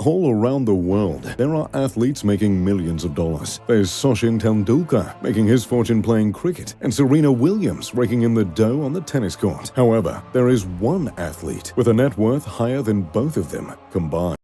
All around the world, there are athletes making millions of dollars. There's Sachin Tendulkar making his fortune playing cricket, and Serena Williams raking in the dough on the tennis court. However, there is one athlete with a net worth higher than both of them combined.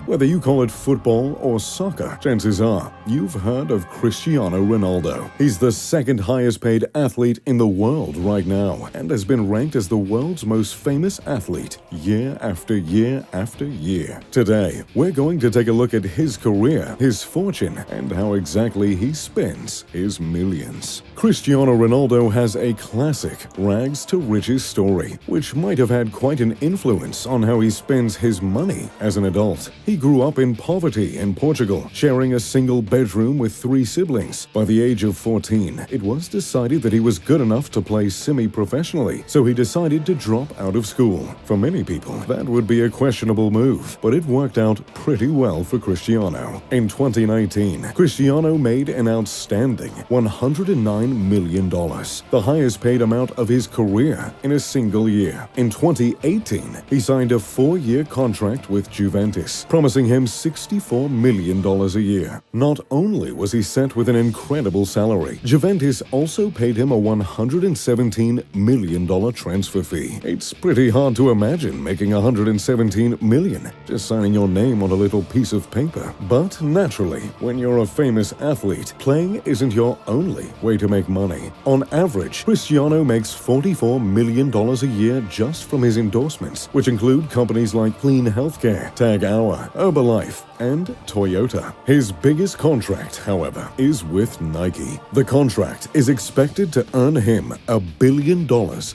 Whether you call it football or soccer, chances are you've heard of Cristiano Ronaldo. He's the second highest paid athlete in the world right now and has been ranked as the world's most famous athlete year after year after year. Today, we're going to take a look at his career, his fortune, and how exactly he spends his millions. Cristiano Ronaldo has a classic rags to riches story, which might have had quite an influence on how he spends his money as an adult. He grew up in poverty in Portugal, sharing a single bedroom with 3 siblings. By the age of 14, it was decided that he was good enough to play semi-professionally, so he decided to drop out of school. For many people, that would be a questionable move, but it worked out pretty well for Cristiano. In 2019, Cristiano made an outstanding $109 million, the highest paid amount of his career in a single year. In 2018, he signed a 4-year contract with Juventus, promising him $64 million a year. Not only was he set with an incredible salary, Juventus also paid him a $117 million transfer fee. It's pretty hard to imagine making $117 million just signing your name on a little piece of paper. But naturally, when you're a famous athlete, playing isn't your only way to make money. On average, Cristiano makes $44 million a year just from his endorsements, which include companies like Clean Healthcare, Tag Hour, Herbalife, and Toyota. His biggest contract, however, is with Nike. The contract is expected to earn him $1 billion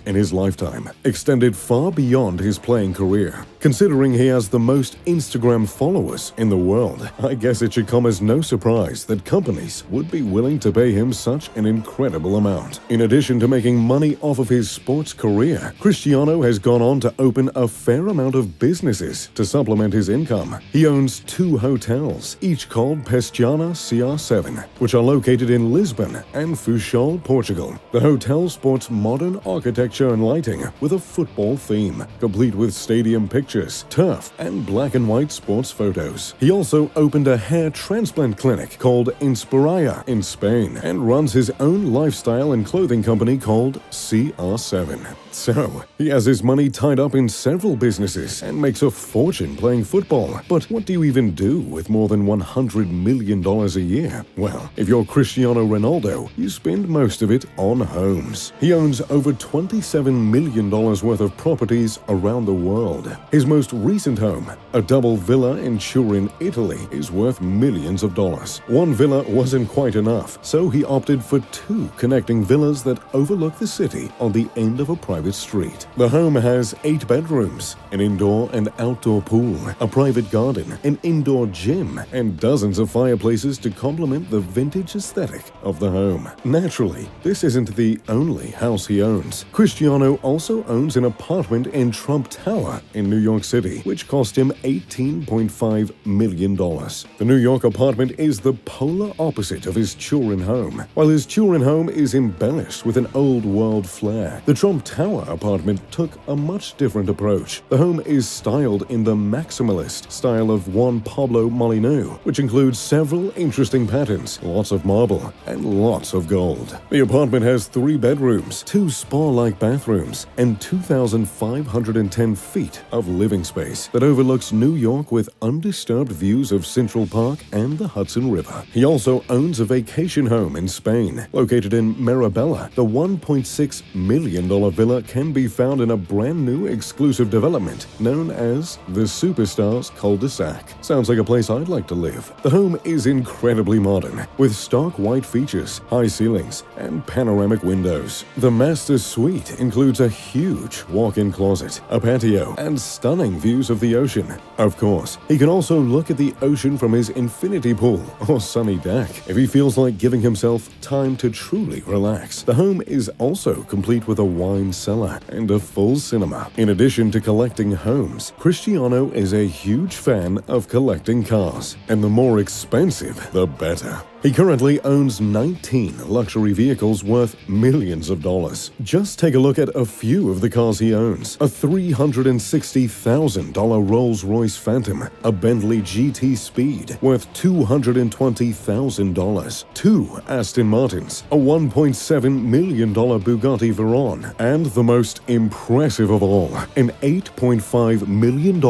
in his lifetime, extended far beyond his playing career. Considering he has the most Instagram followers in the world, I guess it should come as no surprise that companies would be willing to pay him such an incredible amount. In addition to making money off of his sports career, Cristiano has gone on to open a fair amount of businesses to supplement his income. He owns 2 hotels, each called Cristiano CR7, which are located in Lisbon and Funchal, Portugal. The hotel sports modern architecture and lighting with a football theme, complete with stadium pictures, turf, and black and white sports photos. He also opened a hair transplant clinic called Inspiraya in Spain and runs his own lifestyle and clothing company called CR7. So, he has his money tied up in several businesses and makes a fortune playing football. But what do you even do with more than $100 million a year? Well, if you're Cristiano Ronaldo, you spend most of it on homes. He owns over $27 million worth of properties around the world. His most recent home, a double villa in Turin, Italy, is worth millions of dollars. One villa wasn't quite enough, so he opted for 2 connecting villas that overlook the city on the end of a private street. The home has 8 bedrooms, an indoor and outdoor pool, a private garden, an indoor gym, and dozens of fireplaces to complement the vintage aesthetic of the home. Naturally, this isn't the only house he owns. Cristiano also owns an apartment in Trump Tower in New York City, which cost him $18.5 million. The New York apartment is the polar opposite of his Turin home. While his Turin home is embellished with an old-world flair, the Trump Tower apartment took a much different approach. The home is styled in the maximalist style of Juan Pablo Molyneux, which includes several interesting patterns, lots of marble, and lots of gold. The apartment has 3 bedrooms, 2 spa-like bathrooms, and 2,510 feet of living space that overlooks New York with undisturbed views of Central Park and the Hudson River. He also owns a vacation home in Spain, located in Marabella. The $1.6 million villa can be found in a brand new exclusive development known as the Superstars Cul-de-sac. Sounds like a place I'd like to live. The home is incredibly modern, with stark white features, high ceilings, and panoramic windows. The master suite includes a huge walk-in closet, a patio, and stunning views of the ocean. Of course, he can also look at the ocean from his infinity pool or sunny deck if he feels like giving himself time to truly relax. The home is also complete with a wine cellar and a full cinema. In addition to collecting homes, Cristiano is a huge fan of collecting cars, and the more expensive, the better. He currently owns 19 luxury vehicles worth millions of dollars. Just take a look at a few of the cars he owns. A $360,000 Rolls-Royce Phantom, a Bentley GT Speed worth $220,000, 2 Aston Martins, a $1.7 million Bugatti Veyron, and the most impressive of all, an $8.5 million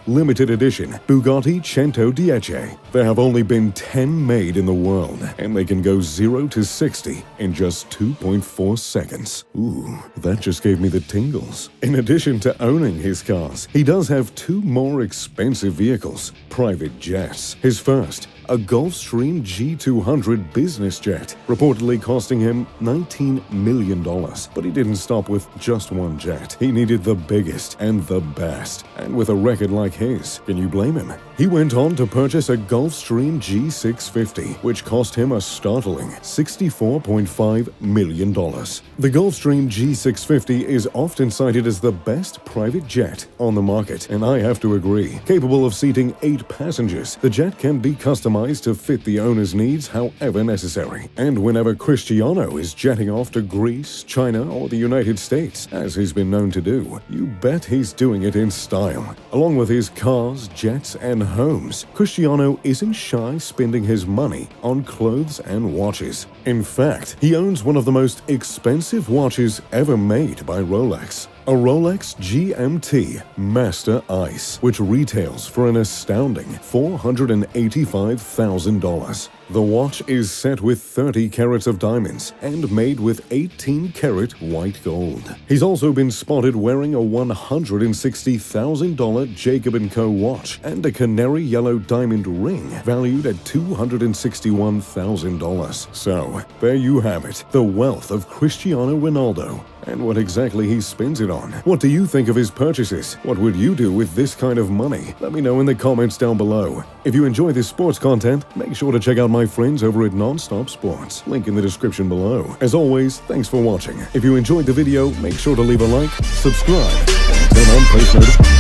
limited edition Bugatti Centodieci. There have only been 10 made in the world, and they can go 0 to 60 in just 2.4 seconds. Ooh, that just gave me the tingles. In addition to owning his cars, he does have 2 more expensive vehicles, private jets. His first, a Gulfstream G200 business jet, reportedly costing him $19 million. But he didn't stop with just one jet. He needed the biggest and the best. And with a record like his, can you blame him? He went on to purchase a Gulfstream G650, which cost him a startling $64.5 million. The Gulfstream G650 is often cited as the best private jet on the market, and I have to agree. Capable of seating 8 passengers, the jet can be customized to fit the owner's needs however necessary. And whenever Cristiano is jetting off to Greece, China, or the United States, as he's been known to do, you bet he's doing it in style. Along with his cars, jets, and homes, Cristiano isn't shy spending his money on clothes and watches. In fact, he owns one of the most expensive watches ever made by Rolex. A Rolex GMT Master Ice, which retails for an astounding $485,000. The watch is set with 30 carats of diamonds and made with 18-carat white gold. He's also been spotted wearing a $160,000 Jacob & Co. watch and a canary yellow diamond ring valued at $261,000. So, there you have it, the wealth of Cristiano Ronaldo. And what exactly he spends it on. What do you think of his purchases? What would you do with this kind of money? Let me know in the comments down below. If you enjoy this sports content, make sure to check out my friends over at Nonstop Sports. Link in the description below. As always, thanks for watching. If you enjoyed the video, make sure to leave a like, subscribe, and turn on post notifications.